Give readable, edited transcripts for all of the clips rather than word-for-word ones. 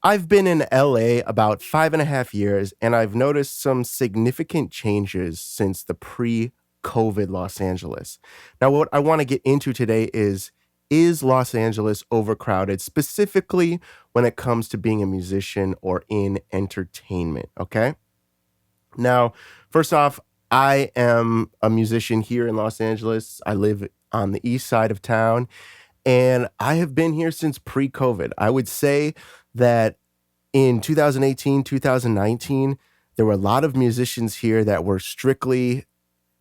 I've been in LA about 5.5 years, and I've noticed some significant changes since the pre-COVID Los Angeles. Now, what I want to get into today is Los Angeles overcrowded, specifically when it comes to being a musician or in entertainment, okay? Now, first off, I am a musician here in Los Angeles. I live on the east side of town, and I have been here since pre-COVID. I would say that in 2018, 2019, there were a lot of musicians here that were strictly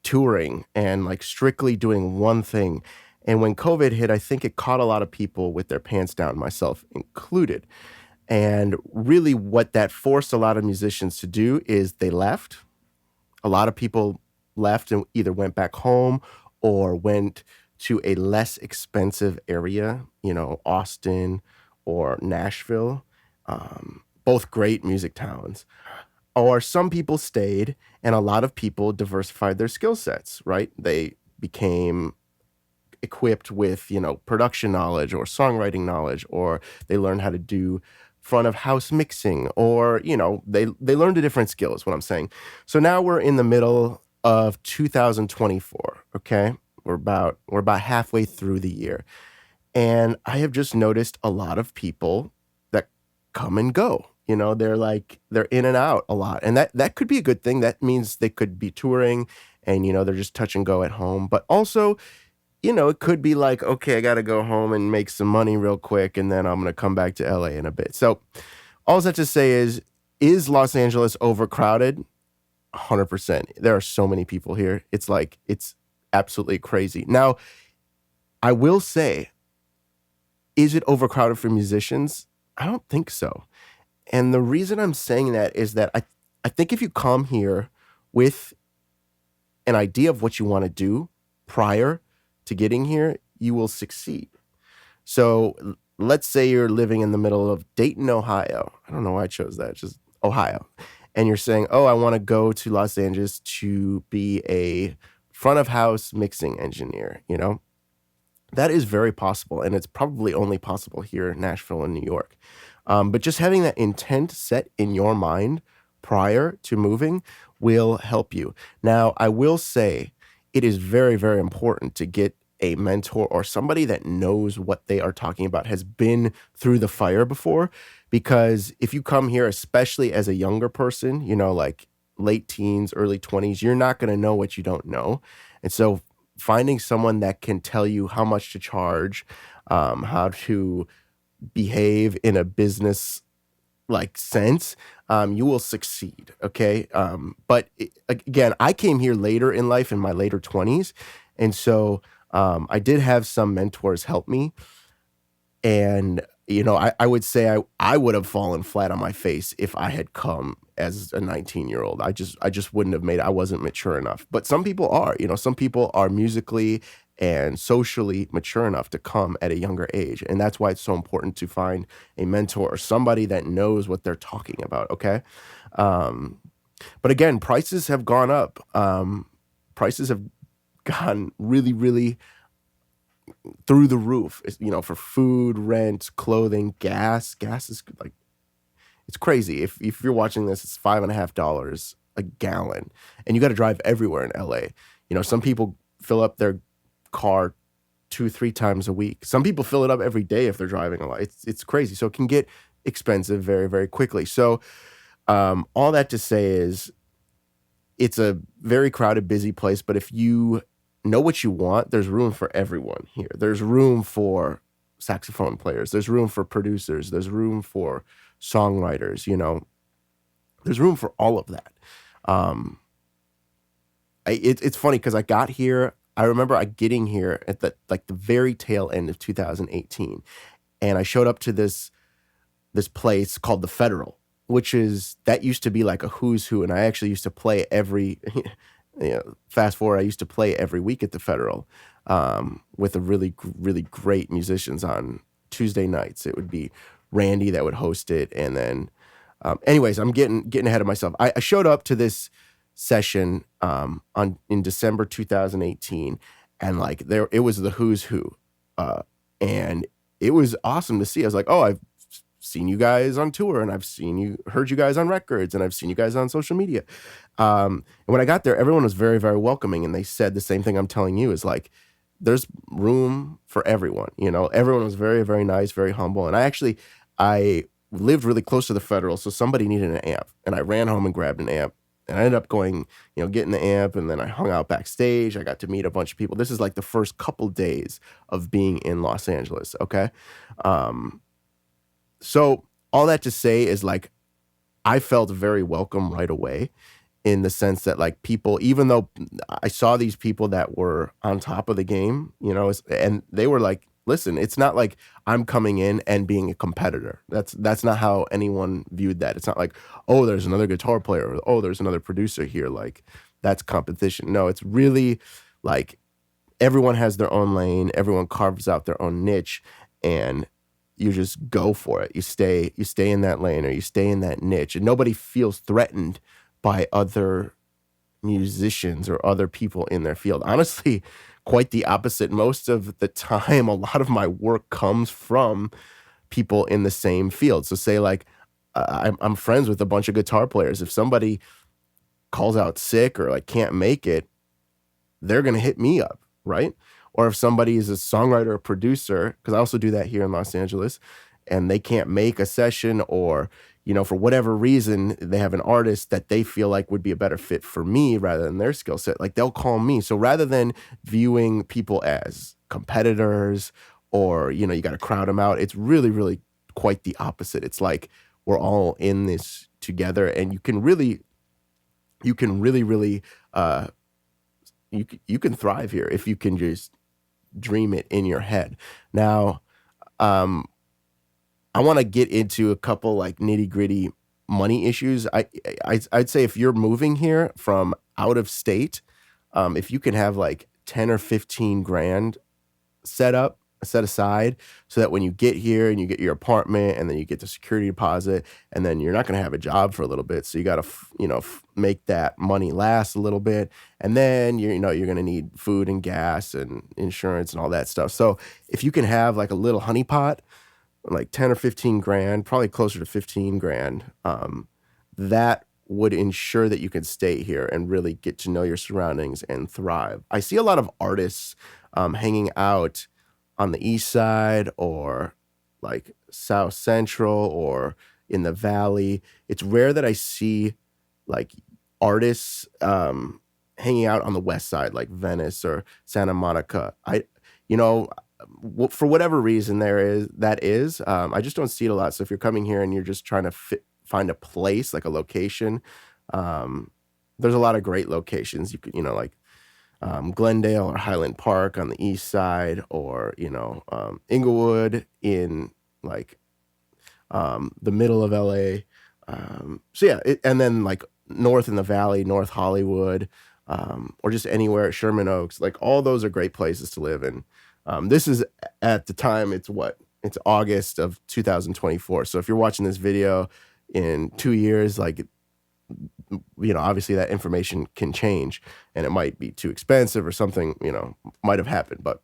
touring and like strictly doing one thing. And when COVID hit, I think it caught a lot of people with their pants down, myself included. And really what that forced a lot of musicians to do is they left. A lot of people left and either went back home or went to a less expensive area, Austin or Nashville, both great music towns. Or some people stayed, and a lot of people diversified their skill sets, right? They became equipped with, production knowledge or songwriting knowledge, or they learned how to do front of house mixing, or, they learned a different skill is what I'm saying. So now we're in the middle of 2024, okay? We're about halfway through the year. And I have just noticed a lot of people that come and go. They're in and out a lot. And that could be a good thing. That means they could be touring and, they're just touch and go at home. But also, it could be like, okay, I got to go home and make some money real quick, and then I'm going to come back to LA in a bit. So all that to say is Los Angeles overcrowded? 100%. There are so many people here. It's absolutely crazy. Now, I will say, is it overcrowded for musicians? I don't think so. And the reason I'm saying that is that I think if you come here with an idea of what you want to do prior to getting here, you will succeed. So let's say you're living in the middle of Dayton, Ohio. I don't know why I chose that, just Ohio. And you're saying, I want to go to Los Angeles to be a front of house mixing engineer, That is very possible, and it's probably only possible here in Nashville and New York. But just having that intent set in your mind prior to moving will help you. Now, I will say it is very, very important to get a mentor or somebody that knows what they are talking about, has been through the fire before. Because if you come here, especially as a younger person, like late teens, early 20s, you're not going to know what you don't know. And so finding someone that can tell you how much to charge, how to behave in a business sense, you will succeed. Okay. But again, I came here later in life, in my later 20s. And so I did have some mentors help me. And, I would say I would have fallen flat on my face if I had come as a 19-year-old. I just wouldn't have made it. I wasn't mature enough. But some people are, some people are musically and socially mature enough to come at a younger age. And that's why it's so important to find a mentor or somebody that knows what they're talking about, okay? But again, prices have gone up. Prices have gone really, really through the roof, for food, rent, clothing, gas. Gas is it's crazy. If you're watching this, it's $5.50 a gallon, and you got to drive everywhere in LA. Some people fill up their car 2-3 times a week. Some people fill it up every day if they're driving a lot. It's crazy. So it can get expensive very, very quickly. So all that to say is it's a very crowded, busy place. But if you know what you want, there's room for everyone here. There's room for saxophone players. There's room for producers. There's room for songwriters. There's room for all of that. It's funny because I got here. I remember getting here at the very tail end of 2018, and I showed up to this place called the Federal, that used to be like a who's who, and I actually used to play every. Fast forward, I used to play every week at the Federal with a really, really great musicians on Tuesday nights. It would be Randy that would host it, and then, anyways, I'm getting ahead of myself. I showed up to this session in December 2018, and it was the who's who, and it was awesome to see. I was like, I've seen you guys on tour, and heard you guys on records, and I've seen you guys on social media. And when I got there, everyone was very, very welcoming, and they said the same thing I'm telling you is like, there's room for everyone. Everyone was very, very nice, very humble. And I lived really close to the Federal, so somebody needed an amp, and I ran home and grabbed an amp. And I ended up going, getting the amp, and then I hung out backstage. I got to meet a bunch of people. This is like the first couple days of being in Los Angeles, okay? So all that to say is like, I felt very welcome right away, in the sense that like people, even though I saw these people that were on top of the game, and they were like, listen, it's not like I'm coming in and being a competitor. That's not how anyone viewed that. It's not like, oh, there's another guitar player, or oh, there's another producer here. Like, that's competition. No, it's really like everyone has their own lane. Everyone carves out their own niche, and you just go for it. You stay in that lane, or you stay in that niche, and nobody feels threatened by other musicians or other people in their field. Honestly, quite the opposite. Most of the time, a lot of my work comes from people in the same field. So say like, I'm friends with a bunch of guitar players. If somebody calls out sick or like can't make it, they're going to hit me up, right? Or if somebody is a songwriter or producer, because I also do that here in Los Angeles, and they can't make a session, or for whatever reason, they have an artist that they feel like would be a better fit for me rather than their skill set, like they'll call me. So rather than viewing people as competitors, or, you got to crowd them out, it's really, really quite the opposite. It's like we're all in this together, and you can really, you can thrive here if you can just dream it in your head. Now, I want to get into a couple like nitty gritty money issues. I'd say if you're moving here from out of state, if you can have like 10 or 15 grand set aside, so that when you get here and you get your apartment, and then you get the security deposit, and then you're not going to have a job for a little bit. So you got to, make that money last a little bit. And then you're going to need food and gas and insurance and all that stuff. So if you can have like a little honey pot, like 10 or 15 grand, probably closer to 15 grand, that would ensure that you can stay here and really get to know your surroundings and thrive. I see a lot of artists hanging out on the east side, or like South Central, or in the Valley. It's rare that I see like artists hanging out on the west side, like Venice or Santa Monica. For whatever reason I just don't see it a lot. So if you're coming here and you're just trying to find a place, like a location, there's a lot of great locations. You could, like Glendale or Highland Park on the east side, or Inglewood in like the middle of LA. And then like north in the Valley, North Hollywood, or just anywhere, Sherman Oaks. Like all those are great places to live in. This is at the time, it's August of 2024. So if you're watching this video in 2 years, like, obviously that information can change, and it might be too expensive, or something, might have happened. But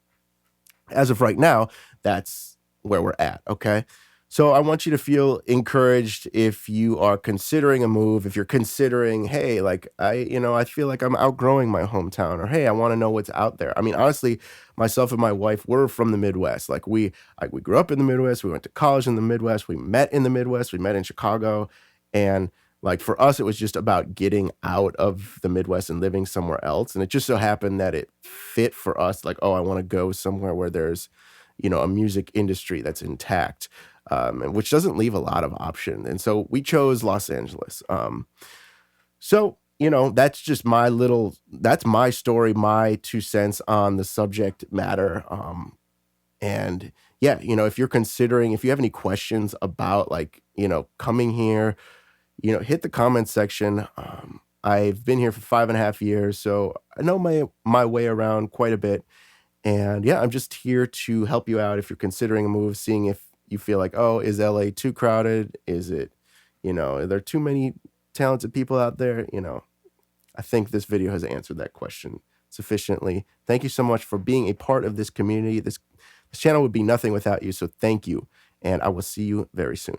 as of right now, that's where we're at. Okay. So I want you to feel encouraged if you are considering a move, if you're considering, hey, like I feel like I'm outgrowing my hometown, or hey, I want to know what's out there. I mean, honestly, myself and my wife, we're from the Midwest. Like we grew up in the Midwest. We went to college in the Midwest. We met in the Midwest. We met in Chicago. And like for us, it was just about getting out of the Midwest and living somewhere else. And it just so happened that it fit for us. Like, oh, I want to go somewhere where there's, a music industry that's intact. Which doesn't leave a lot of option. And so we chose Los Angeles. So, that's just that's my story, my 2 cents on the subject matter. And yeah, if you're considering, if you have any questions about like, coming here, hit the comment section. I've been here for 5.5 years, so I know my way around quite a bit. And yeah, I'm just here to help you out if you're considering a move, seeing if you feel like, oh, is LA too crowded? Is it, are there too many talented people out there? I think this video has answered that question sufficiently. Thank you so much for being a part of this community. This channel would be nothing without you. So thank you. and I will see you very soon.